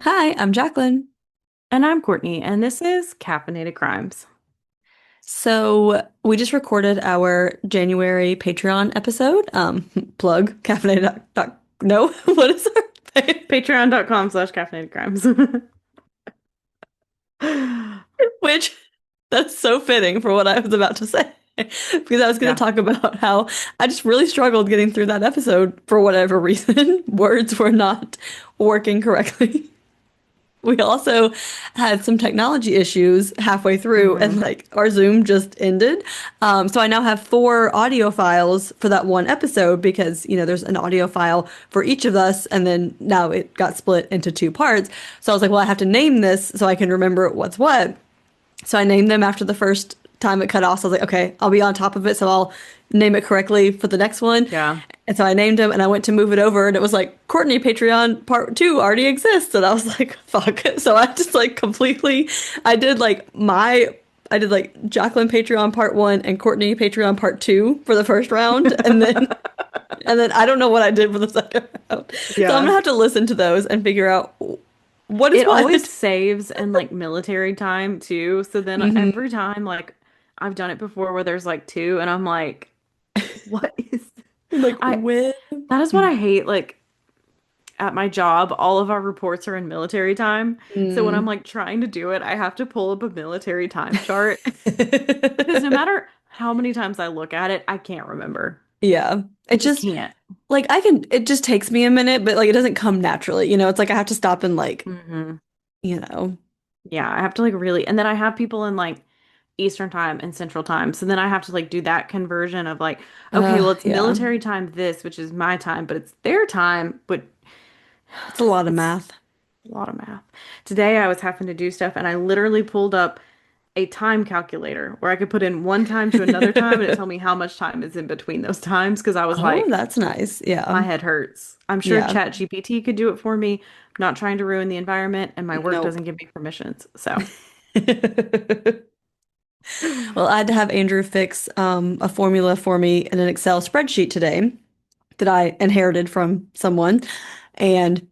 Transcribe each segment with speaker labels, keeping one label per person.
Speaker 1: Hi, I'm Jacqueline.
Speaker 2: And I'm Courtney, and this is Caffeinated Crimes.
Speaker 1: So we just recorded our January Patreon episode. Plug caffeinated. No, what is our
Speaker 2: Patreon.com/caffeinated crimes.
Speaker 1: which that's so fitting for what I was about to say. Because I was going to
Speaker 2: Yeah.
Speaker 1: talk about how I just really struggled getting through that episode for whatever reason. Words were not working correctly. We also had some technology issues halfway through, and
Speaker 2: hmm
Speaker 1: like our Zoom just ended. So I now have four audio files for that one episode because, there's an audio file for each of us, and then now it got split into two parts. So I was like, well, I have to name this so I can remember what's what. So I named them after the first time it cut off. So I was like, okay, I'll be on top of it. So I'll name it correctly for the next one.
Speaker 2: Yeah.
Speaker 1: And so I named him and I went to move it over and it was like, Courtney Patreon part two already exists. And I was like, fuck. So I just like completely, I did like my, I did like Jacqueline Patreon part one and Courtney Patreon part two for the first round. And then I don't know what I did for the second round. So I'm
Speaker 2: Yeah.
Speaker 1: gonna have to listen to those and figure out what is
Speaker 2: It always
Speaker 1: what.
Speaker 2: saves in like military time too. So then
Speaker 1: hmm
Speaker 2: every time, like, I've done it before where there's like two, and I'm like, what is
Speaker 1: Like
Speaker 2: I
Speaker 1: when?
Speaker 2: that is what I hate. Like at my job, all of our reports are in military time. So when I'm
Speaker 1: Mm.
Speaker 2: like trying to do it, I have to pull up a military time chart. Because no matter how many times I look at it, I can't remember.
Speaker 1: Yeah.
Speaker 2: I
Speaker 1: It
Speaker 2: just
Speaker 1: just
Speaker 2: can't.
Speaker 1: like it just takes me a minute, but like it doesn't come naturally. It's like I have to stop and like,
Speaker 2: hmm
Speaker 1: you know.
Speaker 2: Yeah, I have to like really, and then I have people in like Eastern time and Central time. So then I have to like do that conversion of like, okay, well, it's
Speaker 1: Yeah.
Speaker 2: military time this, which is my time, but it's their time, but
Speaker 1: It's a lot of
Speaker 2: it's
Speaker 1: math.
Speaker 2: a lot of math. Today I was having to do stuff and I literally pulled up a time calculator where I could put in one time to another time and it tell me how much time is in between those times because I was
Speaker 1: Oh,
Speaker 2: like,
Speaker 1: that's nice. Yeah.
Speaker 2: my head hurts. I'm sure
Speaker 1: Yeah.
Speaker 2: ChatGPT could do it for me. I'm not trying to ruin the environment, and my work
Speaker 1: Nope.
Speaker 2: doesn't give me permissions. So,
Speaker 1: Well, I had to have Andrew fix a formula for me in an Excel spreadsheet today that I inherited from someone, and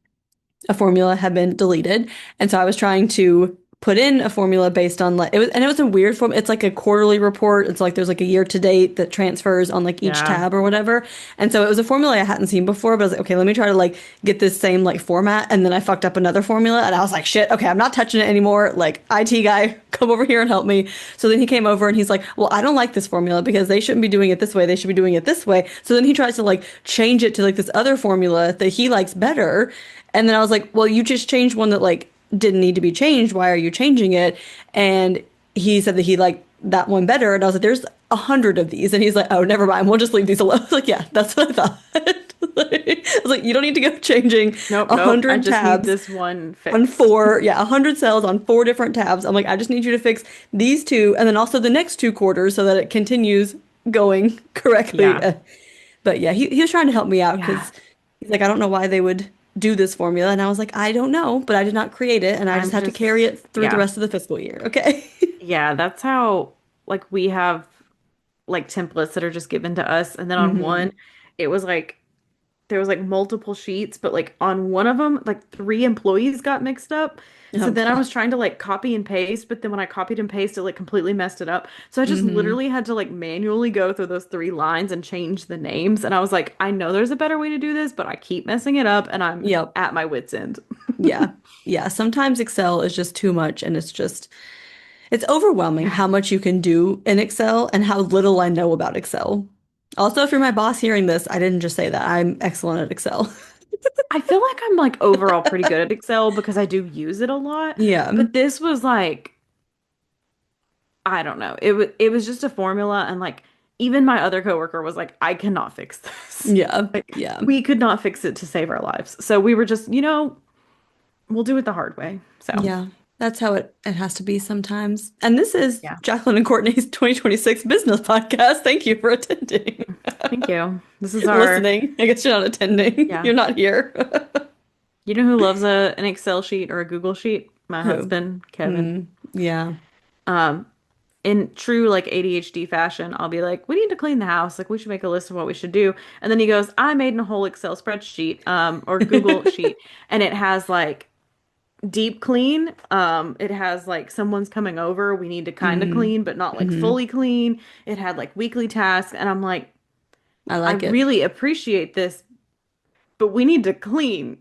Speaker 1: a formula had been deleted. And so I was trying to put in a formula based on like it was a weird form. It's like a quarterly report. It's like there's like a year to date that transfers on like each
Speaker 2: yeah.
Speaker 1: tab or whatever. And so it was a formula I hadn't seen before, but I was like, okay, let me try to like get this same like format. And then I fucked up another formula and I was like, shit, okay, I'm not touching it anymore. Like IT guy, come over here and help me. So then he came over and he's like, well, I don't like this formula because they shouldn't be doing it this way. They should be doing it this way. So then he tries to like change it to like this other formula that he likes better. And then I was like, well, you just changed one that like didn't need to be changed. Why are you changing it? And he said that he liked that one better. And I was like, there's 100 of these. And he's like, oh, never mind. We'll just leave these alone. I was like, yeah, that's what I thought. I was like, you don't need to go changing
Speaker 2: Nope,
Speaker 1: a
Speaker 2: nope. I
Speaker 1: hundred
Speaker 2: just need
Speaker 1: tabs
Speaker 2: this one
Speaker 1: on
Speaker 2: fixed.
Speaker 1: four, yeah, 100 cells on four different tabs. I'm like, I just need you to fix these two and then also the next two quarters so that it continues going correctly.
Speaker 2: Yeah.
Speaker 1: But yeah, he was trying to help me out
Speaker 2: Yeah.
Speaker 1: because he's like, I don't know why they would do this formula. And I was like, I don't know, but I did not create it. And I just
Speaker 2: I'm
Speaker 1: have to carry
Speaker 2: just,
Speaker 1: it through the
Speaker 2: yeah.
Speaker 1: rest of the fiscal year. Okay.
Speaker 2: Yeah, that's how like we have like templates that are just given to us. And then on
Speaker 1: hmm
Speaker 2: one, it was like there was like multiple sheets, but like on one of them, like three employees got mixed up. So
Speaker 1: Oh
Speaker 2: then I
Speaker 1: God.
Speaker 2: was trying to like copy and paste, but then when I copied and pasted, it like completely messed it up. So I just
Speaker 1: hmm
Speaker 2: literally had to like manually go through those three lines and change the names. And I was like, I know there's a better way to do this, but I keep messing it up and I'm
Speaker 1: Yep.
Speaker 2: at my wit's end.
Speaker 1: Yeah. Yeah. Sometimes Excel is just too much and it's overwhelming
Speaker 2: Yeah.
Speaker 1: how much you can do in Excel and how little I know about Excel. Also, if you're my boss hearing this, I didn't just say that. I'm excellent at Excel.
Speaker 2: I feel like I'm like overall pretty good at Excel because I do use it a lot.
Speaker 1: Yeah.
Speaker 2: But this was like I don't know. It was just a formula and like even my other coworker was like, I cannot fix this.
Speaker 1: Yeah.
Speaker 2: Like
Speaker 1: Yeah.
Speaker 2: we could not fix it to save our lives. So we were just, we'll do it the hard way. So
Speaker 1: Yeah, that's how it has to be sometimes. And this is
Speaker 2: yeah.
Speaker 1: Jacqueline and Courtney's 2026 business podcast. Thank you for attending.
Speaker 2: Thank you. This is our
Speaker 1: Listening. I guess you're not attending.
Speaker 2: yeah.
Speaker 1: You're not here.
Speaker 2: You know who loves an Excel sheet or a Google sheet? My
Speaker 1: Who?
Speaker 2: husband, Kevin.
Speaker 1: Mm, yeah.
Speaker 2: Um, in true like ADHD fashion, I'll be like, we need to clean the house. Like we should make a list of what we should do. And then he goes, I made a whole Excel spreadsheet, or Google sheet, and it has like deep clean. It has like someone's coming over. We need to kind of
Speaker 1: Mm-hmm.
Speaker 2: clean, but not like
Speaker 1: Mm-hmm.
Speaker 2: fully clean. It had like weekly tasks, and I'm like,
Speaker 1: I
Speaker 2: I
Speaker 1: like it.
Speaker 2: really appreciate this, but we need to clean.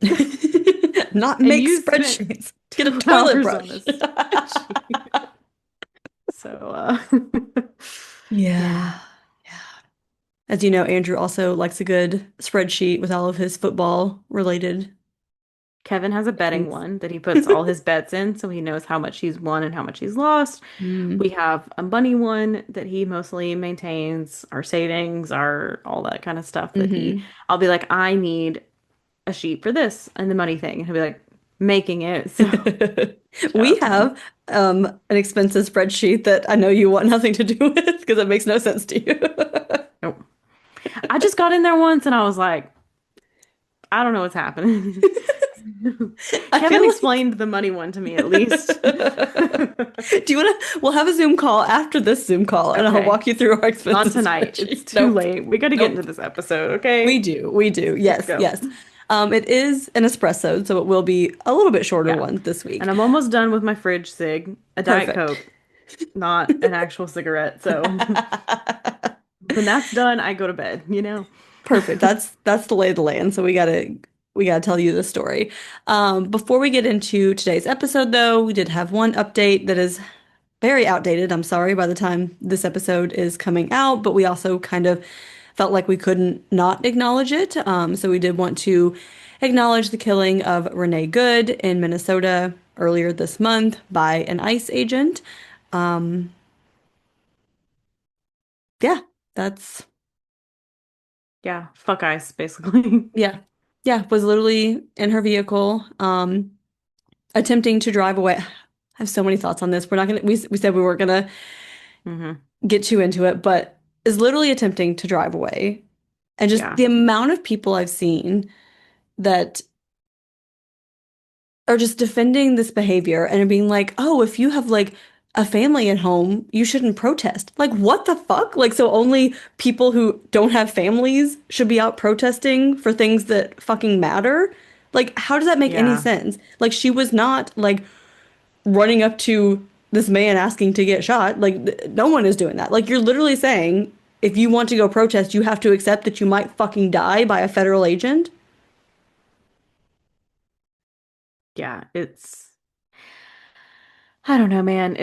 Speaker 1: Not
Speaker 2: And
Speaker 1: make
Speaker 2: you spent
Speaker 1: spreadsheets. Get a
Speaker 2: two
Speaker 1: toilet
Speaker 2: hours on a
Speaker 1: brush.
Speaker 2: spreadsheet. So,
Speaker 1: Yeah.
Speaker 2: yeah.
Speaker 1: Yeah. As you know, Andrew also likes a good spreadsheet with all of his football related
Speaker 2: Kevin has a betting
Speaker 1: things.
Speaker 2: one that he puts all his bets in so he knows how much he's won and how much he's lost.
Speaker 1: Mm.
Speaker 2: We have a money one that he mostly maintains, our savings, our all that kind of stuff that
Speaker 1: Hmm.
Speaker 2: I'll be like, I need a sheet for this and the money thing. And he'll be like, making it. So shut
Speaker 1: We
Speaker 2: up.
Speaker 1: have an expensive spreadsheet that I know you want nothing to do with because it makes no sense to you.
Speaker 2: Nope. I just got in there once and I was like, I don't know what's happening.
Speaker 1: I
Speaker 2: Kevin
Speaker 1: feel like
Speaker 2: explained the money one to me at least.
Speaker 1: do you want to? We'll have a Zoom call after this Zoom call, and I'll
Speaker 2: Okay.
Speaker 1: walk you through our
Speaker 2: Not
Speaker 1: expenses
Speaker 2: tonight. It's
Speaker 1: spreadsheet.
Speaker 2: too
Speaker 1: Nope,
Speaker 2: late. We got to get into
Speaker 1: nope.
Speaker 2: this episode, okay?
Speaker 1: We do, we do.
Speaker 2: Let's
Speaker 1: Yes,
Speaker 2: go.
Speaker 1: yes. It is an espresso, so it will be a little bit shorter
Speaker 2: Yeah.
Speaker 1: one this
Speaker 2: And
Speaker 1: week.
Speaker 2: I'm almost done with my fridge cig, a Diet
Speaker 1: Perfect.
Speaker 2: Coke, not an actual cigarette. So when that's done, I go to bed, you know?
Speaker 1: Perfect. That's the lay of the land. So we gotta tell you the story. Before we get into today's episode, though, we did have one update that is very outdated. I'm sorry by the time this episode is coming out, but we also kind of felt like we couldn't not acknowledge it. So we did want to acknowledge the killing of Renee Good in Minnesota earlier this month by an ICE agent. Um, yeah, that's
Speaker 2: Yeah, fuck ice, basically.
Speaker 1: yeah. Yeah, was literally in her vehicle, attempting to drive away. I have so many thoughts on this. We're not gonna we said we weren't gonna
Speaker 2: Hmm.
Speaker 1: get too into it, but is literally attempting to drive away. And just
Speaker 2: Yeah.
Speaker 1: the amount of people I've seen that are just defending this behavior and being like, oh, if you have like a family at home, you shouldn't protest. Like, what the fuck? Like, so only people who don't have families should be out protesting for things that fucking matter? Like, how does that make any
Speaker 2: Yeah.
Speaker 1: sense? Like, she was not like running up to this man asking to get shot. Like, no one is doing that. Like, you're literally saying if you want to go protest, you have to accept that you might fucking die by a federal agent.
Speaker 2: Yeah. I don't know, man.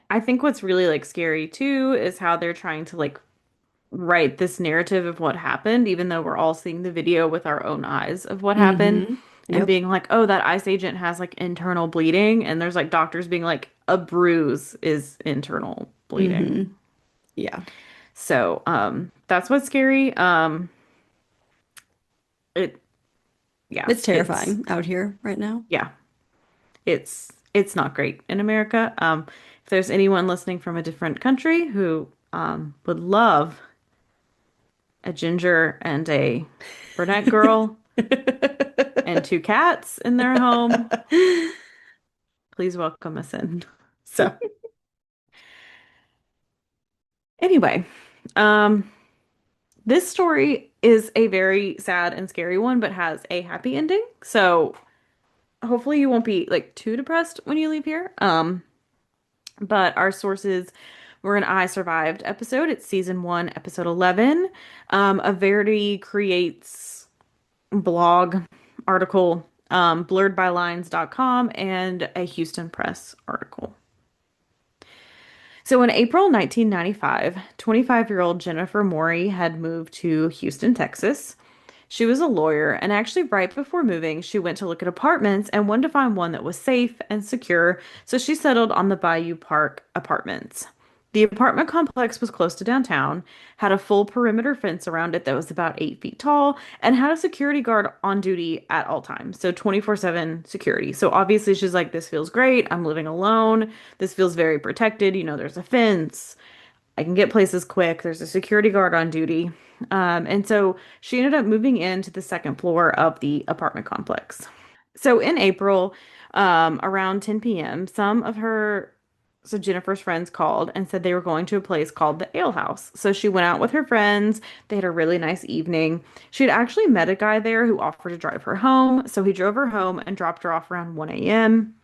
Speaker 2: I think what's really like scary too is how they're trying to like write this narrative of what happened, even though we're all seeing the video with our own eyes of what happened
Speaker 1: Mm-hmm.
Speaker 2: and
Speaker 1: Yep.
Speaker 2: being like, oh, that ICE agent has like internal bleeding. And there's like doctors being like, a bruise is internal bleeding.
Speaker 1: Mm-hmm. Yeah.
Speaker 2: So, that's what's scary. It, yeah,
Speaker 1: It's terrifying out here right now.
Speaker 2: yeah, it's not great in America. If there's anyone listening from a different country who, would love a ginger and a brunette girl and two cats in their home, please welcome us in. So, anyway, um, this story is a very sad and scary one, but has a happy ending. So, hopefully you won't be like too depressed when you leave here. But our sources were an I Survived episode. It's season 1, episode 11. A Verity Creates blog article, blurredbylines.com, and a Houston Press article. So in April 1995, 25-year-old Jennifer Morey had moved to Houston, Texas. She was a lawyer, and actually, right before moving, she went to look at apartments and wanted to find one that was safe and secure, so she settled on the Bayou Park Apartments. The apartment complex was close to downtown, had a full perimeter fence around it that was about 8 feet tall, and had a security guard on duty at all times. So 24/7 security. So obviously, she's like, this feels great. I'm living alone. This feels very protected. You know, there's a fence. I can get places quick. There's a security guard on duty. And so she ended up moving into the second floor of the apartment complex. So in April, around 10 p.m., some of her So Jennifer's friends called and said they were going to a place called the Ale House. So she went out with her friends. They had a really nice evening. She had actually met a guy there who offered to drive her home. So he drove her home and dropped her off around 1 a.m.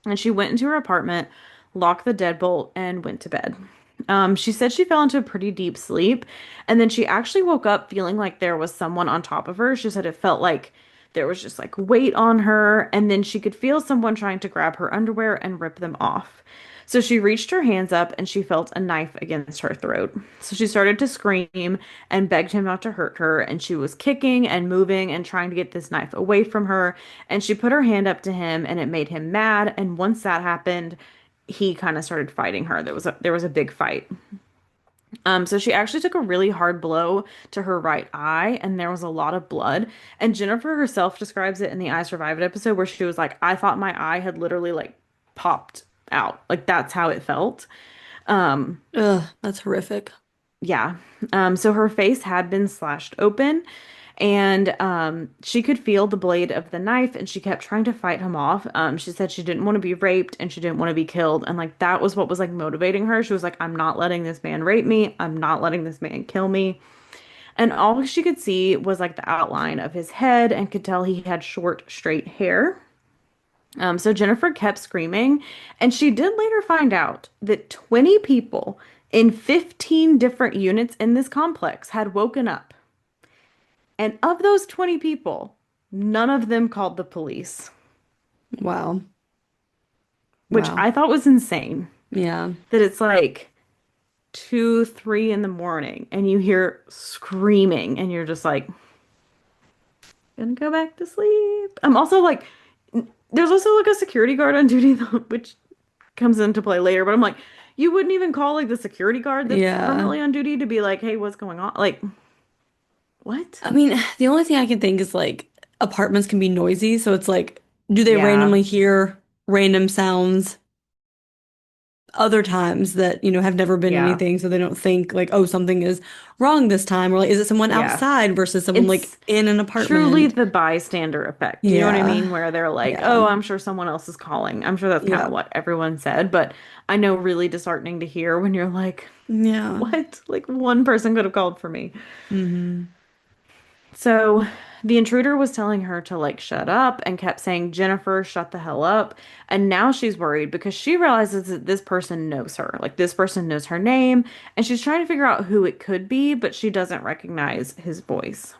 Speaker 2: And she went into her apartment, locked the deadbolt, and went to bed. She said she fell into a pretty deep sleep, and then she actually woke up feeling like there was someone on top of her. She said it felt like there was just like weight on her, and then she could feel someone trying to grab her underwear and rip them off. So she reached her hands up and she felt a knife against her throat. So she started to scream and begged him not to hurt her. And she was kicking and moving and trying to get this knife away from her. And she put her hand up to him and it made him mad. And once that happened, he kind of started fighting her. There was a big fight. So she actually took a really hard blow to her right eye, and there was a lot of blood. And Jennifer herself describes it in the I Survived episode where she was like, I thought my eye had literally like popped out. Like that's how it felt. Um,
Speaker 1: Ugh, that's horrific.
Speaker 2: yeah. So her face had been slashed open, and she could feel the blade of the knife, and she kept trying to fight him off. She said she didn't want to be raped and she didn't want to be killed, and like that was what was like motivating her. She was like, I'm not letting this man rape me. I'm not letting this man kill me. And all she could see was like the outline of his head and could tell he had short, straight hair. So Jennifer kept screaming, and she did later find out that 20 people in 15 different units in this complex had woken up. And of those 20 people, none of them called the police,
Speaker 1: Wow.
Speaker 2: which
Speaker 1: Wow.
Speaker 2: I thought was insane.
Speaker 1: Yeah.
Speaker 2: That it's like 2, 3 in the morning and you hear screaming and you're just like, gonna go back to sleep. I'm also like, there's also like a security guard on duty, though, which comes into play later, but I'm like, you wouldn't even call like the security guard that's
Speaker 1: Yeah.
Speaker 2: permanently on duty to be like, hey, what's going on? Like, what?
Speaker 1: I mean, the only thing I can think is like apartments can be noisy, so it's like, do they
Speaker 2: Yeah,
Speaker 1: randomly hear random sounds other times that, have never been
Speaker 2: yeah,
Speaker 1: anything, so they don't think like, oh, something is wrong this time, or like, is it someone
Speaker 2: yeah.
Speaker 1: outside versus someone like
Speaker 2: It's
Speaker 1: in an
Speaker 2: truly
Speaker 1: apartment?
Speaker 2: the bystander effect. You know what I
Speaker 1: Yeah.
Speaker 2: mean? Where they're like,
Speaker 1: Yeah.
Speaker 2: oh, I'm sure someone else is calling. I'm sure that's kind
Speaker 1: Yeah.
Speaker 2: of what everyone said, but I know really disheartening to hear when you're like,
Speaker 1: Yeah.
Speaker 2: what? Like one person could have called for me.
Speaker 1: Hmm.
Speaker 2: So the intruder was telling her to like shut up and kept saying, Jennifer, shut the hell up. And now she's worried because she realizes that this person knows her. Like this person knows her name and she's trying to figure out who it could be, but she doesn't recognize his voice.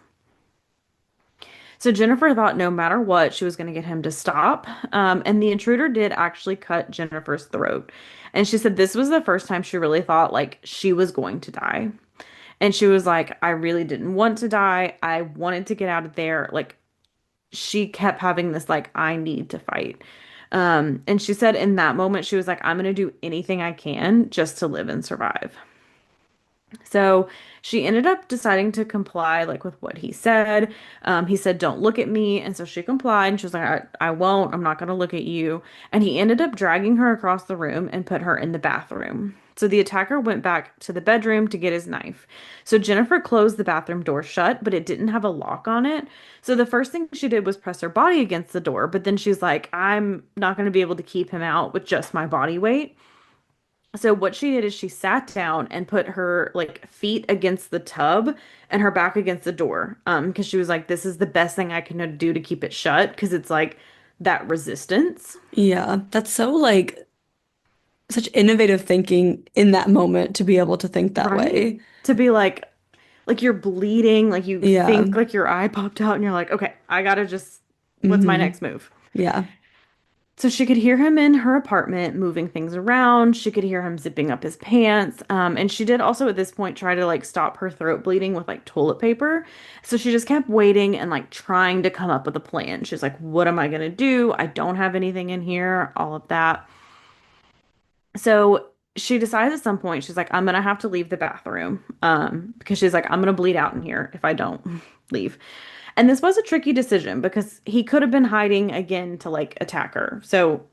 Speaker 2: So Jennifer thought no matter what, she was going to get him to stop. And the intruder did actually cut Jennifer's throat. And she said this was the first time she really thought like she was going to die. And she was like, I really didn't want to die. I wanted to get out of there. Like she kept having this like I need to fight. And she said in that moment she was like, I'm gonna do anything I can just to live and survive. So she ended up deciding to comply like with what he said. He said, don't look at me. And so she complied and she was like, I won't. I'm not going to look at you. And he ended up dragging her across the room and put her in the bathroom. So the attacker went back to the bedroom to get his knife. So Jennifer closed the bathroom door shut, but it didn't have a lock on it. So the first thing she did was press her body against the door. But then she's like, I'm not going to be able to keep him out with just my body weight. So what she did is she sat down and put her like feet against the tub and her back against the door. Because she was like, this is the best thing I can do to keep it shut because it's like that resistance,
Speaker 1: Yeah. That's so like such innovative thinking in that moment to be able to think that
Speaker 2: right?
Speaker 1: way.
Speaker 2: To be like you're bleeding, like you
Speaker 1: Yeah.
Speaker 2: think like your eye popped out and you're like, okay, I gotta just, what's my
Speaker 1: Hmm.
Speaker 2: next move?
Speaker 1: Yeah.
Speaker 2: So she could hear him in her apartment moving things around. She could hear him zipping up his pants. And she did also at this point try to like stop her throat bleeding with like toilet paper. So she just kept waiting and like trying to come up with a plan. She's like, what am I gonna do? I don't have anything in here, all of that. So she decides at some point, she's like, I'm gonna have to leave the bathroom. Because she's like, I'm gonna bleed out in here if I don't leave. And this was a tricky decision because he could have been hiding again to like attack her. So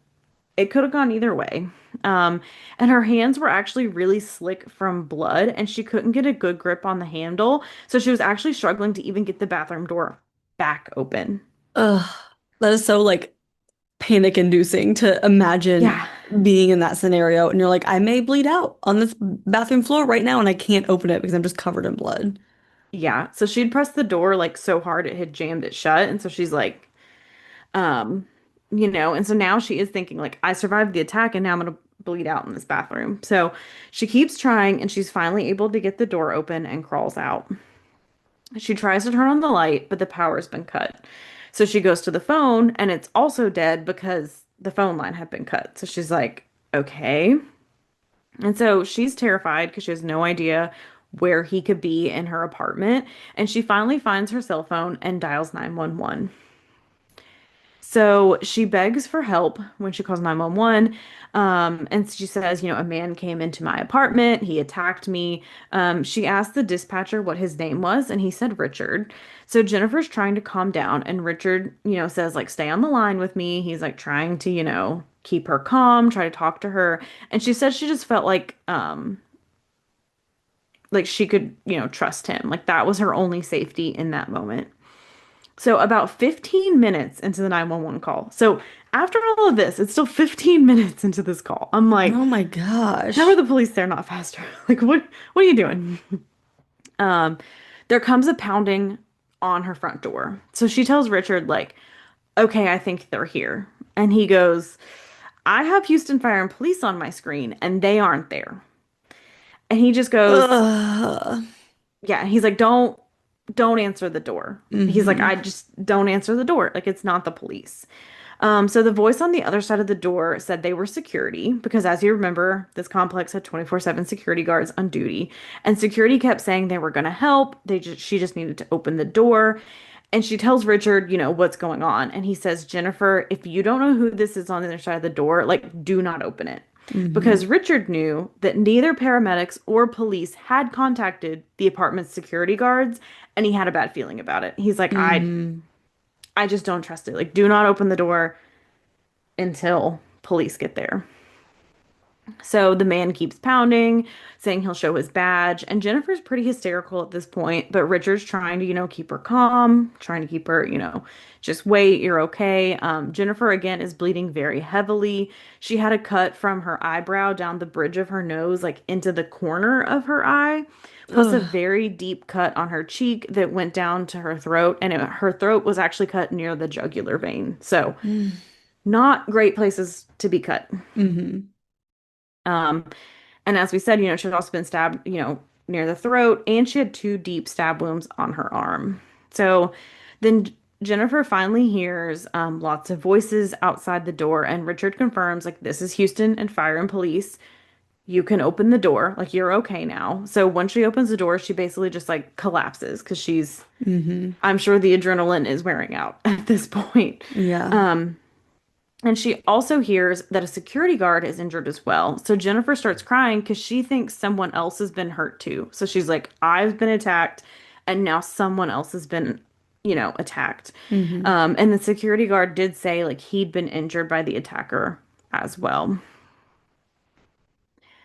Speaker 2: it could have gone either way. And her hands were actually really slick from blood, and she couldn't get a good grip on the handle. So she was actually struggling to even get the bathroom door back open.
Speaker 1: Ugh. That is so like panic inducing to imagine
Speaker 2: Yeah.
Speaker 1: being in that scenario and you're like, I may bleed out on this bathroom floor right now and I can't open it because I'm just covered in blood.
Speaker 2: Yeah. So she'd pressed the door like so hard it had jammed it shut. And so she's like, um, and so now she is thinking like, I survived the attack and now I'm gonna bleed out in this bathroom. So she keeps trying and she's finally able to get the door open and crawls out. She tries to turn on the light, but the power's been cut. So she goes to the phone and it's also dead because the phone line had been cut. So she's like, okay. And so she's terrified because she has no idea where he could be in her apartment. And she finally finds her cell phone and dials 911. So she begs for help when she calls 911. And she says, a man came into my apartment. He attacked me. She asked the dispatcher what his name was, and he said Richard. So Jennifer's trying to calm down, and Richard, says, like, stay on the line with me. He's like trying to, keep her calm, try to talk to her. And she said she just felt like she could, trust him. Like that was her only safety in that moment. So about 15 minutes into the 911 call. So after all of this, it's still 15 minutes into this call. I'm like,
Speaker 1: Oh my
Speaker 2: how are
Speaker 1: gosh.
Speaker 2: the police there not faster? Like what are you doing? Um, there comes a pounding on her front door. So she tells Richard, like, okay, I think they're here. And he goes, I have Houston Fire and Police on my screen and they aren't there. And he just goes,
Speaker 1: Ugh.
Speaker 2: yeah, he's like, don't answer the door. He's like,
Speaker 1: Hmm.
Speaker 2: I just don't answer the door. Like it's not the police. So the voice on the other side of the door said they were security because, as you remember, this complex had 24/7 security guards on duty, and security kept saying they were going to help. She just needed to open the door, and she tells Richard, what's going on, and he says, Jennifer, if you don't know who this is on the other side of the door, like, do not open it.
Speaker 1: Hmm.
Speaker 2: Because Richard knew that neither paramedics or police had contacted the apartment's security guards, and he had a bad feeling about it. He's like,
Speaker 1: Hmm.
Speaker 2: I just don't trust it. Like, do not open the door until police get there. So the man keeps pounding, saying he'll show his badge. And Jennifer's pretty hysterical at this point, but Richard's trying to, keep her calm, trying to keep her, just wait, you're okay. Jennifer, again, is bleeding very heavily. She had a cut from her eyebrow down the bridge of her nose, like into the corner of her eye, plus a
Speaker 1: Ugh.
Speaker 2: very deep cut on her cheek that went down to her throat. And her throat was actually cut near the jugular vein. So, not great places to be cut.
Speaker 1: Mm-hmm.
Speaker 2: Um, and as we said, she'd also been stabbed, near the throat, and she had two deep stab wounds on her arm. So then Jennifer finally hears lots of voices outside the door, and Richard confirms, like, this is Houston and Fire and Police. You can open the door, like, you're okay now. So once she opens the door, she basically just like collapses because
Speaker 1: Hmm.
Speaker 2: I'm sure the adrenaline is wearing out at this point.
Speaker 1: Yeah.
Speaker 2: Um, and she also hears that a security guard is injured as well. So Jennifer starts crying because she thinks someone else has been hurt too. So she's like, I've been attacked, and now someone else has been, attacked.
Speaker 1: Hmm.
Speaker 2: And the security guard did say like he'd been injured by the attacker as well.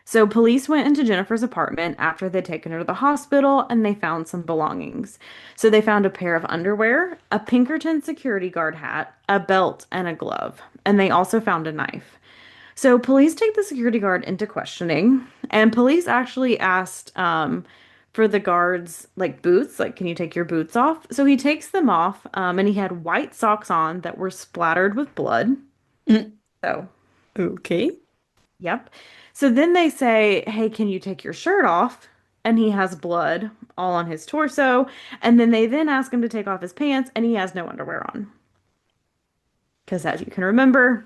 Speaker 2: So police went into Jennifer's apartment after they'd taken her to the hospital and they found some belongings. So they found a pair of underwear, a Pinkerton security guard hat, a belt, and a glove. And they also found a knife. So police take the security guard into questioning, and police actually asked for the guards like boots, like, can you take your boots off? So he takes them off, and he had white socks on that were splattered with blood. So
Speaker 1: Okay.
Speaker 2: yep. So then they say, hey, can you take your shirt off? And he has blood all on his torso. And then they then ask him to take off his pants, and he has no underwear on. Because as you can remember,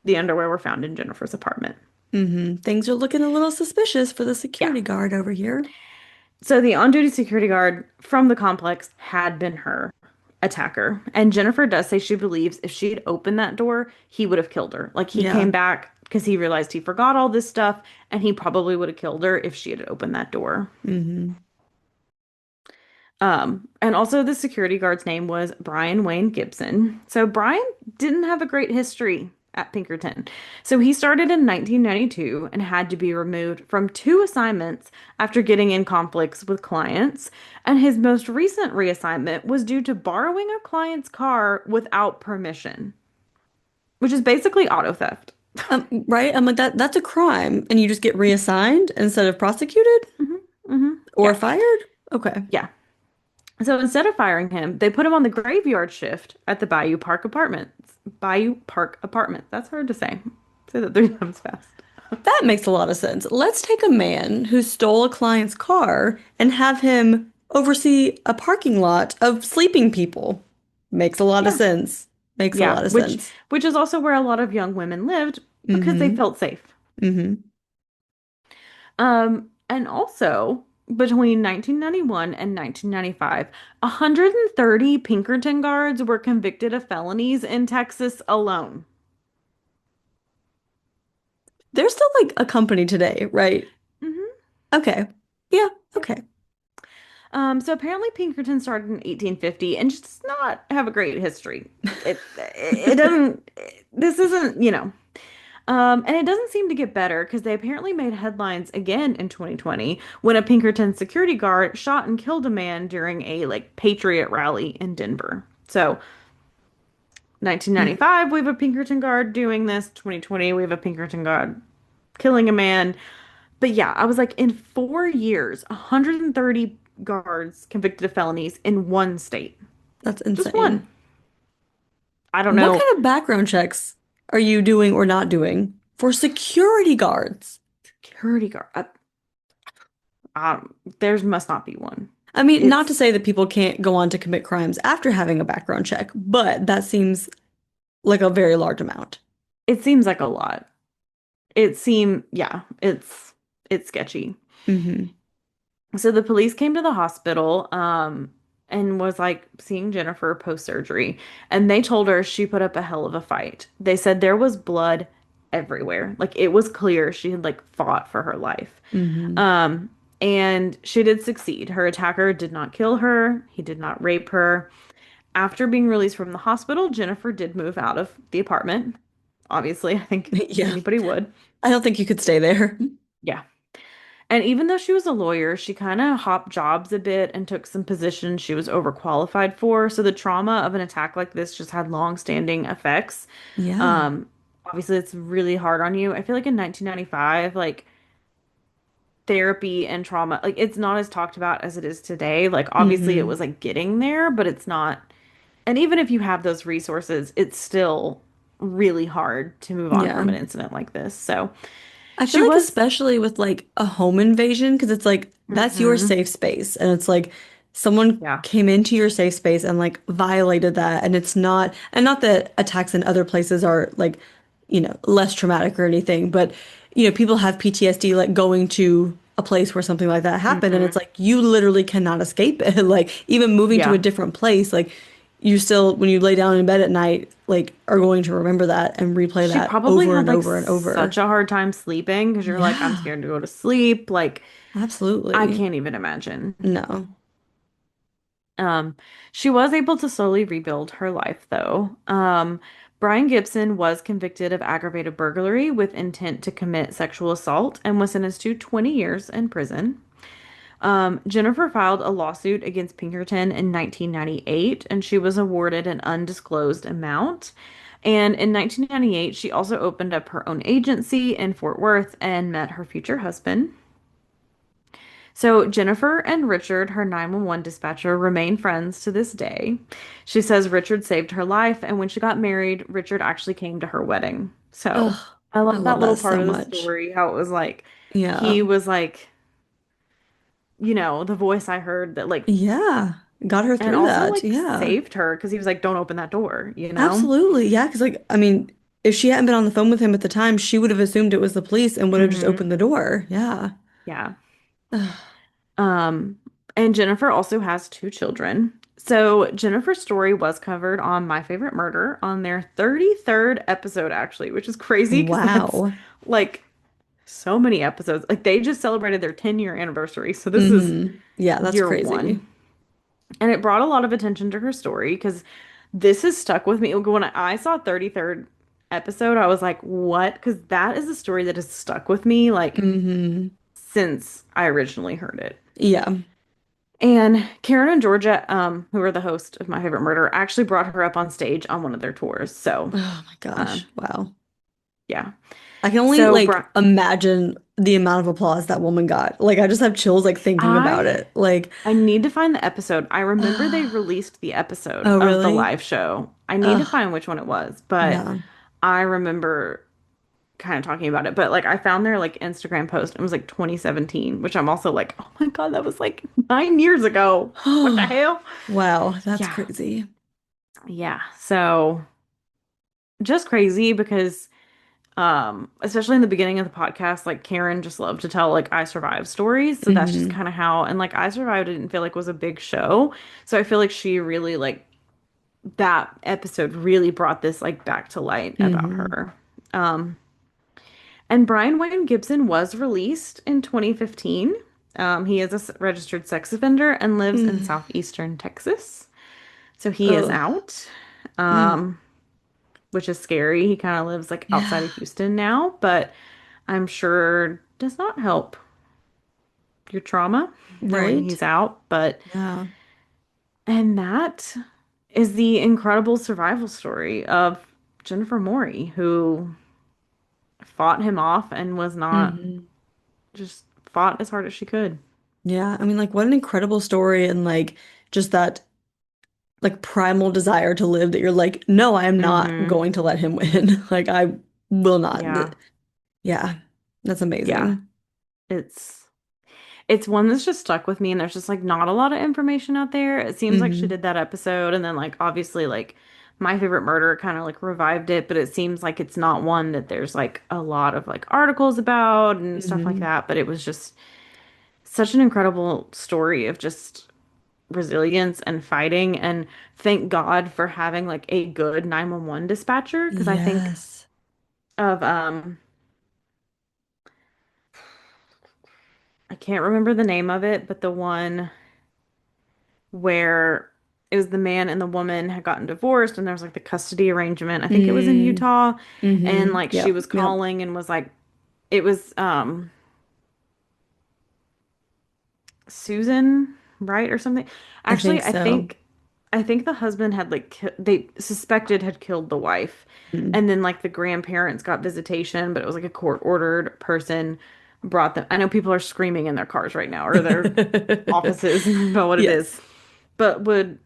Speaker 2: the underwear were found in Jennifer's apartment.
Speaker 1: Hmm. Things are looking a little suspicious for the
Speaker 2: Yeah.
Speaker 1: security guard over here.
Speaker 2: So the on-duty security guard from the complex had been her attacker. And Jennifer does say she believes if she'd opened that door, he would have killed her. Like he
Speaker 1: Yeah.
Speaker 2: came back because he realized he forgot all this stuff, and he probably would have killed her if she had opened that door.
Speaker 1: Hmm.
Speaker 2: And also the security guard's name was Brian Wayne Gibson. So Brian didn't have a great history at Pinkerton. So he started in 1992 and had to be removed from two assignments after getting in conflicts with clients. And his most recent reassignment was due to borrowing a client's car without permission, which is basically auto theft.
Speaker 1: Right? I'm like that's a crime, and you just get reassigned instead of prosecuted or
Speaker 2: Yeah,
Speaker 1: fired. Okay.
Speaker 2: yeah. So instead of firing him, they put him on the graveyard shift at the Bayou Park Apartments. Bayou Park Apartments. That's hard to say. Say that 3 times fast.
Speaker 1: That makes a lot of sense. Let's take a man who stole a client's car and have him oversee a parking lot of sleeping people. Makes a lot of
Speaker 2: Yeah.
Speaker 1: sense. Makes a
Speaker 2: Yeah,
Speaker 1: lot of
Speaker 2: which
Speaker 1: sense.
Speaker 2: which is also where a lot of young women lived because they
Speaker 1: Mm-hmm.
Speaker 2: felt safe.
Speaker 1: Mm-hmm.
Speaker 2: And also between 1991 and 1995, 130 Pinkerton guards were convicted of felonies in Texas alone.
Speaker 1: There's still like a company today, right?
Speaker 2: Hmm.
Speaker 1: Okay. Yeah, okay.
Speaker 2: So apparently Pinkerton started in 1850 and just does not have a great history. It doesn't, this isn't, and it doesn't seem to get better because they apparently made headlines again in 2020 when a Pinkerton security guard shot and killed a man during a like Patriot rally in Denver. So
Speaker 1: Mm.
Speaker 2: 1995, we have a Pinkerton guard doing this. 2020, we have a Pinkerton guard killing a man. But yeah, I was like, in 4 years, 130 guards convicted of felonies in one state.
Speaker 1: That's
Speaker 2: Just one.
Speaker 1: insane.
Speaker 2: I don't
Speaker 1: What
Speaker 2: know.
Speaker 1: kind of background checks are you doing or not doing for security guards?
Speaker 2: Security guard. There must not be one.
Speaker 1: I mean, not to
Speaker 2: It's
Speaker 1: say that people can't go on to commit crimes after having a background check, but that seems like a very large amount.
Speaker 2: it seems like a lot. Yeah, it's sketchy.
Speaker 1: Hmm.
Speaker 2: So the police came to the hospital, and was like seeing Jennifer post-surgery, and they told her she put up a hell of a fight. They said there was blood everywhere. Like it was clear she had like fought for her life.
Speaker 1: Hmm.
Speaker 2: Um, and she did succeed. Her attacker did not kill her. He did not rape her. After being released from the hospital, Jennifer did move out of the apartment. Obviously, I think
Speaker 1: Yeah.
Speaker 2: anybody would.
Speaker 1: I don't think you could stay there.
Speaker 2: Yeah. And even though she was a lawyer, she kind of hopped jobs a bit and took some positions she was overqualified for. So the trauma of an attack like this just had long-standing effects.
Speaker 1: Yeah.
Speaker 2: Um, Obviously, it's really hard on you. I feel like in 1995, like therapy and trauma, like it's not as talked about as it is today. Like obviously, it
Speaker 1: Hmm.
Speaker 2: was like getting there, but it's not. And even if you have those resources, it's still really hard to move on
Speaker 1: Yeah.
Speaker 2: from an incident like this. So
Speaker 1: I feel
Speaker 2: she
Speaker 1: like
Speaker 2: was.
Speaker 1: especially with like a home invasion, because it's like that's your
Speaker 2: Mhm.
Speaker 1: safe space. And it's like someone
Speaker 2: Yeah.
Speaker 1: came into your safe space and like violated that. And it's not, and not that attacks in other places are like, less traumatic or anything, but people have PTSD like going to a place where something like that happened. And it's
Speaker 2: Hmm.
Speaker 1: like you literally cannot escape it. Like even moving to a
Speaker 2: Yeah.
Speaker 1: different place, like you still, when you lay down in bed at night, like are going to remember that and replay
Speaker 2: She
Speaker 1: that
Speaker 2: probably
Speaker 1: over
Speaker 2: had
Speaker 1: and
Speaker 2: like
Speaker 1: over and
Speaker 2: such
Speaker 1: over.
Speaker 2: a hard time sleeping because you're like, I'm
Speaker 1: Yeah.
Speaker 2: scared to go to sleep. Like, I
Speaker 1: Absolutely.
Speaker 2: can't even imagine.
Speaker 1: No.
Speaker 2: Um, she was able to slowly rebuild her life though. Brian Gibson was convicted of aggravated burglary with intent to commit sexual assault and was sentenced to 20 years in prison. Jennifer filed a lawsuit against Pinkerton in 1998, and she was awarded an undisclosed amount. And in 1998, she also opened up her own agency in Fort Worth and met her future husband. So Jennifer and Richard, her 911 dispatcher, remain friends to this day. She says Richard saved her life, and when she got married, Richard actually came to her wedding. So
Speaker 1: Ugh,
Speaker 2: I
Speaker 1: I
Speaker 2: love
Speaker 1: love
Speaker 2: that little
Speaker 1: that
Speaker 2: part
Speaker 1: so
Speaker 2: of the
Speaker 1: much.
Speaker 2: story, how it was like
Speaker 1: Yeah.
Speaker 2: he was like, the voice I heard that like,
Speaker 1: Yeah. Got her
Speaker 2: and
Speaker 1: through
Speaker 2: also
Speaker 1: that.
Speaker 2: like
Speaker 1: Yeah.
Speaker 2: saved her because he was like, don't open that door.
Speaker 1: Absolutely. Yeah. Because, like, I mean, if she hadn't been on the phone with him at the time, she would have assumed it was the police and would have just
Speaker 2: Hmm.
Speaker 1: opened the door. Yeah.
Speaker 2: Yeah.
Speaker 1: Ugh.
Speaker 2: Um, and Jennifer also has 2 children. So Jennifer's story was covered on My Favorite Murder on their 33rd episode, actually, which is crazy because that's
Speaker 1: Wow.
Speaker 2: like so many episodes. Like they just celebrated their 10-year anniversary. So this is
Speaker 1: Yeah, that's
Speaker 2: year
Speaker 1: crazy.
Speaker 2: one. And it brought a lot of attention to her story because this has stuck with me. When I saw 33rd episode, I was like, what? Because that is a story that has stuck with me like
Speaker 1: Hmm.
Speaker 2: since I originally heard it.
Speaker 1: Yeah.
Speaker 2: And Karen and Georgia, who are the host of My Favorite Murder, actually brought her up on stage on one of their tours. So,
Speaker 1: Oh my
Speaker 2: um,
Speaker 1: gosh. Wow.
Speaker 2: Yeah.
Speaker 1: I can only
Speaker 2: So,
Speaker 1: like imagine the amount of applause that woman got. Like I just have chills like thinking about
Speaker 2: I
Speaker 1: it. Like,
Speaker 2: I need to find the episode. I remember they released the episode
Speaker 1: oh
Speaker 2: of the
Speaker 1: really?
Speaker 2: live show. I need to
Speaker 1: Ugh,
Speaker 2: find which one it was, but
Speaker 1: yeah.
Speaker 2: I remember kind of talking about it. But like I found their like Instagram post. It was like 2017, which I'm also like, oh my God, that was like 9 years ago. What the hell?
Speaker 1: Wow, that's
Speaker 2: Yeah.
Speaker 1: crazy.
Speaker 2: Yeah. So just crazy because especially in the beginning of the podcast, like Karen just loved to tell like I Survived stories. So that's just
Speaker 1: Hmm.
Speaker 2: kind of how, and like I Survived I didn't feel like was a big show. So I feel like she really like that episode really brought this like back to light about
Speaker 1: Hmm.
Speaker 2: her. Um and Brian Wayne Gibson was released in 2015. He is a registered sex offender and lives in
Speaker 1: Mm.
Speaker 2: southeastern Texas. So he is
Speaker 1: Ugh.
Speaker 2: out.
Speaker 1: Mm.
Speaker 2: Um which is scary. He kind of lives like outside
Speaker 1: Yeah.
Speaker 2: of Houston now, but I'm sure does not help your trauma knowing
Speaker 1: Right?
Speaker 2: he's out. But,
Speaker 1: Yeah.
Speaker 2: and that is the incredible survival story of Jennifer Morey, who fought him off and was not
Speaker 1: Hmm.
Speaker 2: just fought as hard as she could.
Speaker 1: Yeah. I mean, like, what an incredible story and like just that like primal desire to live that you're like, no, I am not
Speaker 2: Mm-hmm.
Speaker 1: going to let him win. Like, I will not.
Speaker 2: Yeah.
Speaker 1: Yeah. That's
Speaker 2: Yeah.
Speaker 1: amazing.
Speaker 2: It's It's one that's just stuck with me, and there's just like not a lot of information out there. It seems like she
Speaker 1: Hmm.
Speaker 2: did that episode, and then like obviously like My Favorite Murder kind of like revived it, but it seems like it's not one that there's like a lot of like articles about and stuff like
Speaker 1: Hmm.
Speaker 2: that. But it was just such an incredible story of just resilience and fighting, and thank God for having like a good 911 dispatcher because I think
Speaker 1: Yes.
Speaker 2: of I can't remember the name of it, but the one where it was the man and the woman had gotten divorced and there was like the custody arrangement. I think it was in
Speaker 1: Mm.
Speaker 2: Utah, and
Speaker 1: Hmm.
Speaker 2: like she
Speaker 1: Yep.
Speaker 2: was
Speaker 1: Yep.
Speaker 2: calling and was like it was Susan, right, or something.
Speaker 1: I think
Speaker 2: Actually,
Speaker 1: so.
Speaker 2: I think the husband had like they suspected had killed the wife.
Speaker 1: Mm.
Speaker 2: And then like the grandparents got visitation, but it was like a court-ordered person brought them. I know people are screaming in their cars right now or their offices about what it
Speaker 1: Yes.
Speaker 2: is. But would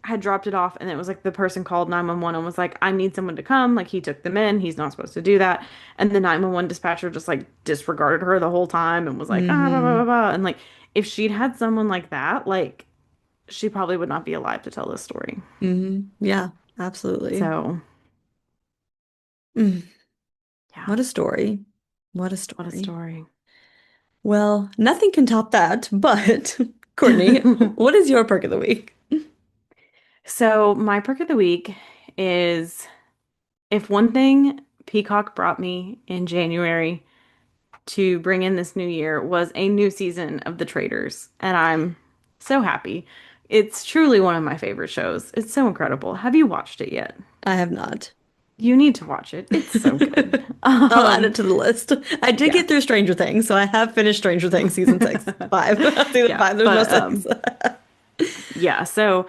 Speaker 2: had dropped it off, and it was like the person called 911 and was like, I need someone to come. Like he took them in. He's not supposed to do that. And the 911 dispatcher just like disregarded her the whole time and was like, ah, blah, blah, blah,
Speaker 1: Hmm.
Speaker 2: blah. And like if she'd had someone like that, like she probably would not be alive to tell this story.
Speaker 1: Hmm. Yeah, absolutely.
Speaker 2: So
Speaker 1: Mm.
Speaker 2: yeah,
Speaker 1: What a story. What a
Speaker 2: what a
Speaker 1: story.
Speaker 2: story.
Speaker 1: Well, nothing can top that, but Courtney, what is your perk of the week?
Speaker 2: So my perk of the week is if one thing Peacock brought me in January to bring in this new year was a new season of The Traitors, and I'm so happy. It's truly one of my favorite shows. It's so incredible. Have you watched it yet?
Speaker 1: I have not.
Speaker 2: You need to watch it. It's so good.
Speaker 1: I'll add it to the list. I did
Speaker 2: Yeah.
Speaker 1: get through Stranger Things, so I have finished Stranger Things season six, five. Season
Speaker 2: Yeah,
Speaker 1: five, there's no
Speaker 2: but
Speaker 1: six.
Speaker 2: yeah, so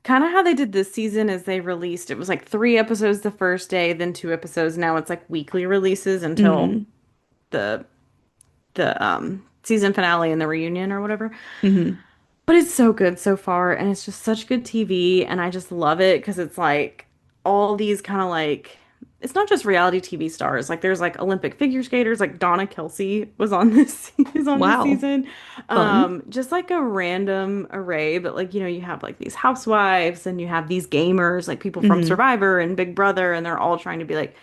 Speaker 2: kind of how they did this season is they released it was like 3 episodes the first day, then 2 episodes. Now it's like weekly releases until
Speaker 1: Hmm.
Speaker 2: the season finale and the reunion or whatever.
Speaker 1: Hmm.
Speaker 2: But it's so good so far, and it's just such good TV, and I just love it because it's like all these kind of like it's not just reality TV stars. Like there's like Olympic figure skaters, like Donna Kelsey was on this is on this
Speaker 1: Wow.
Speaker 2: season.
Speaker 1: Fun.
Speaker 2: Just like a random array, but like you have like these housewives and you have these gamers, like people from
Speaker 1: Hmm.
Speaker 2: Survivor and Big Brother, and they're all trying to be like,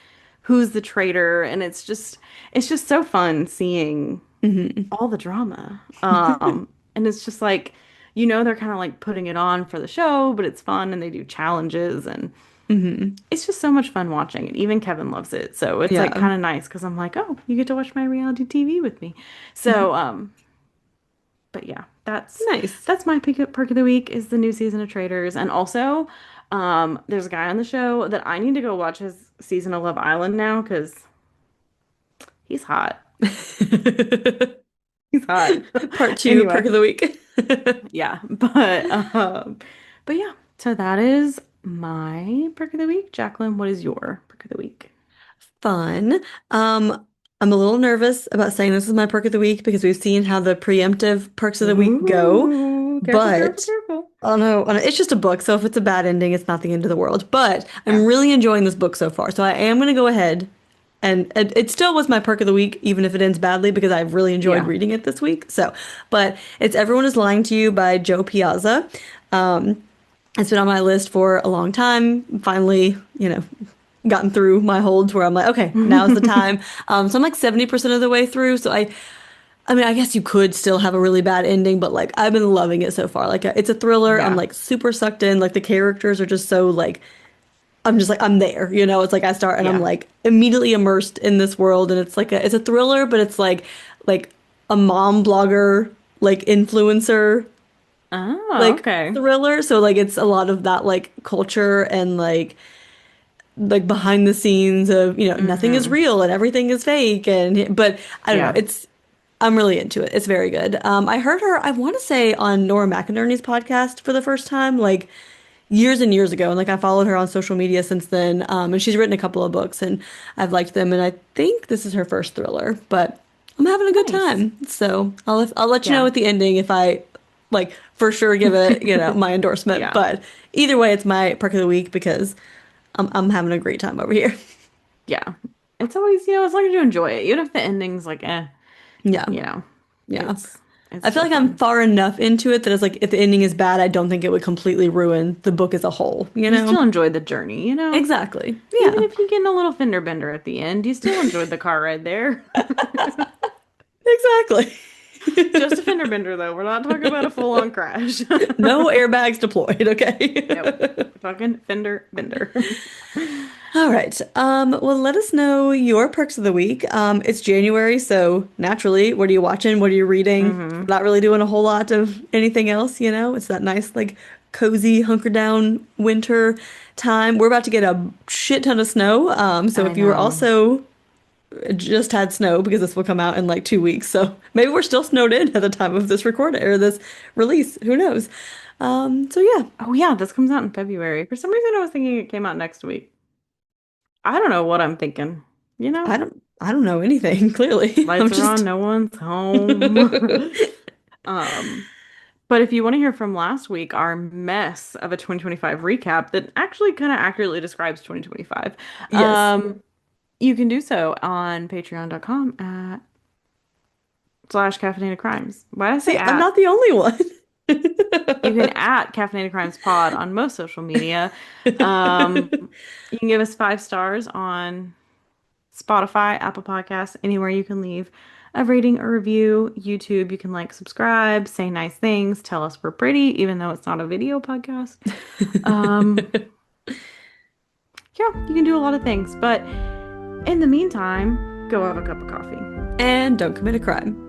Speaker 2: who's the traitor? And it's just so fun seeing
Speaker 1: Hmm.
Speaker 2: all the drama. And it's just like, they're kind of like putting it on for the show, but it's fun and they do challenges and
Speaker 1: Hmm.
Speaker 2: it's just so much fun watching it. Even Kevin loves it. So it's like
Speaker 1: Yeah.
Speaker 2: kind of nice because I'm like, oh, you get to watch my reality TV with me. So, but yeah,
Speaker 1: Nice.
Speaker 2: that's my perk of the week is the new season of Traders. And also, there's a guy on the show that I need to go watch his season of Love Island now because he's hot. He's hot.
Speaker 1: Part two, perk
Speaker 2: Anyway.
Speaker 1: of the week.
Speaker 2: Yeah, but yeah, so that is my perk of the week. Jacqueline, what is your perk of the week?
Speaker 1: fun. I'm a little nervous about saying this is my perk of the week because we've seen how the preemptive perks of the week go.
Speaker 2: Ooh, careful, careful,
Speaker 1: But
Speaker 2: careful.
Speaker 1: oh no, it's just a book, so if it's a bad ending, it's not the end of the world. But I'm
Speaker 2: Yeah.
Speaker 1: really enjoying this book so far, so I am going to go ahead and it still was my perk of the week, even if it ends badly, because I've really enjoyed
Speaker 2: Yeah.
Speaker 1: reading it this week. So, but it's Everyone is Lying to You by Joe Piazza. Um, it's been on my list for a long time. Finally, gotten through my holds where I'm like, okay, now's the time. So I'm like 70% of the way through. So I mean, I guess you could still have a really bad ending, but like I've been loving it so far. Like it's a thriller. I'm
Speaker 2: Yeah.
Speaker 1: like super sucked in. Like the characters are just so like I'm just like I'm there. It's like I start and I'm
Speaker 2: Yeah.
Speaker 1: like immediately immersed in this world, and it's a thriller, but it's like a mom blogger like influencer
Speaker 2: Oh,
Speaker 1: like
Speaker 2: okay.
Speaker 1: thriller. So like it's a lot of that like culture and like behind the scenes of, nothing is
Speaker 2: Mm-hmm.
Speaker 1: real and everything is fake but I don't know.
Speaker 2: Yeah.
Speaker 1: I'm really into it. It's very good. I heard her, I want to say on Nora McInerney's podcast for the first time, like years and years ago. And like I followed her on social media since then. And she's written a couple of books and I've liked them. And I think this is her first thriller, but I'm having a good
Speaker 2: Nice.
Speaker 1: time. So I'll let you know
Speaker 2: Yeah.
Speaker 1: at the ending if I like for sure give it, my endorsement.
Speaker 2: Yeah.
Speaker 1: But either way, it's my perk of the week because I'm having a great time over here.
Speaker 2: Yeah. It's always, as long as you enjoy it, even if the ending's like,
Speaker 1: Yeah.
Speaker 2: you know,
Speaker 1: Yeah.
Speaker 2: it's
Speaker 1: I feel
Speaker 2: still
Speaker 1: like I'm
Speaker 2: fun.
Speaker 1: far enough into it that it's like if the ending is bad, I don't think it would completely ruin the book as a whole, you
Speaker 2: You
Speaker 1: know?
Speaker 2: still enjoyed the journey.
Speaker 1: Exactly.
Speaker 2: Even
Speaker 1: Yeah.
Speaker 2: if you get in a little fender bender at the end, you still enjoyed the car ride there.
Speaker 1: Exactly.
Speaker 2: Just a fender bender, though. We're not talking about a full-on crash.
Speaker 1: No airbags deployed,
Speaker 2: Nope.
Speaker 1: okay?
Speaker 2: Fucking fender bender.
Speaker 1: All right. Well, let us know your perks of the week. It's January, so naturally, what are you watching? What are you reading?
Speaker 2: Hmm.
Speaker 1: Not really doing a whole lot of anything else, you know? It's that nice, like, cozy, hunker down winter time. We're about to get a shit ton of snow. So
Speaker 2: I
Speaker 1: if you were
Speaker 2: know.
Speaker 1: also just had snow, because this will come out in like 2 weeks, so maybe we're still snowed in at the time of this recording or this release. Who knows? So yeah,
Speaker 2: Oh, yeah, this comes out in February. For some reason, I was thinking it came out next week. I don't know what I'm thinking. You know,
Speaker 1: I don't know anything, clearly. I'm
Speaker 2: lights are on,
Speaker 1: just
Speaker 2: no one's home. Um, but if you want to hear from last week, our mess of a 2025 recap that actually kind of accurately describes 2025,
Speaker 1: yes.
Speaker 2: you can do so on patreon.com at slash caffeinated crimes. Why did I say
Speaker 1: See, I'm
Speaker 2: at?
Speaker 1: not the only one.
Speaker 2: You can at caffeinated crimes pod on most social media. Um, you can give us 5 stars on Spotify, Apple Podcasts, anywhere you can leave a rating or review. YouTube, you can like, subscribe, say nice things, tell us we're pretty, even though it's not a video podcast. Um, yeah, you can do a lot of things. But in the meantime, go have a cup of coffee.
Speaker 1: And don't commit a crime.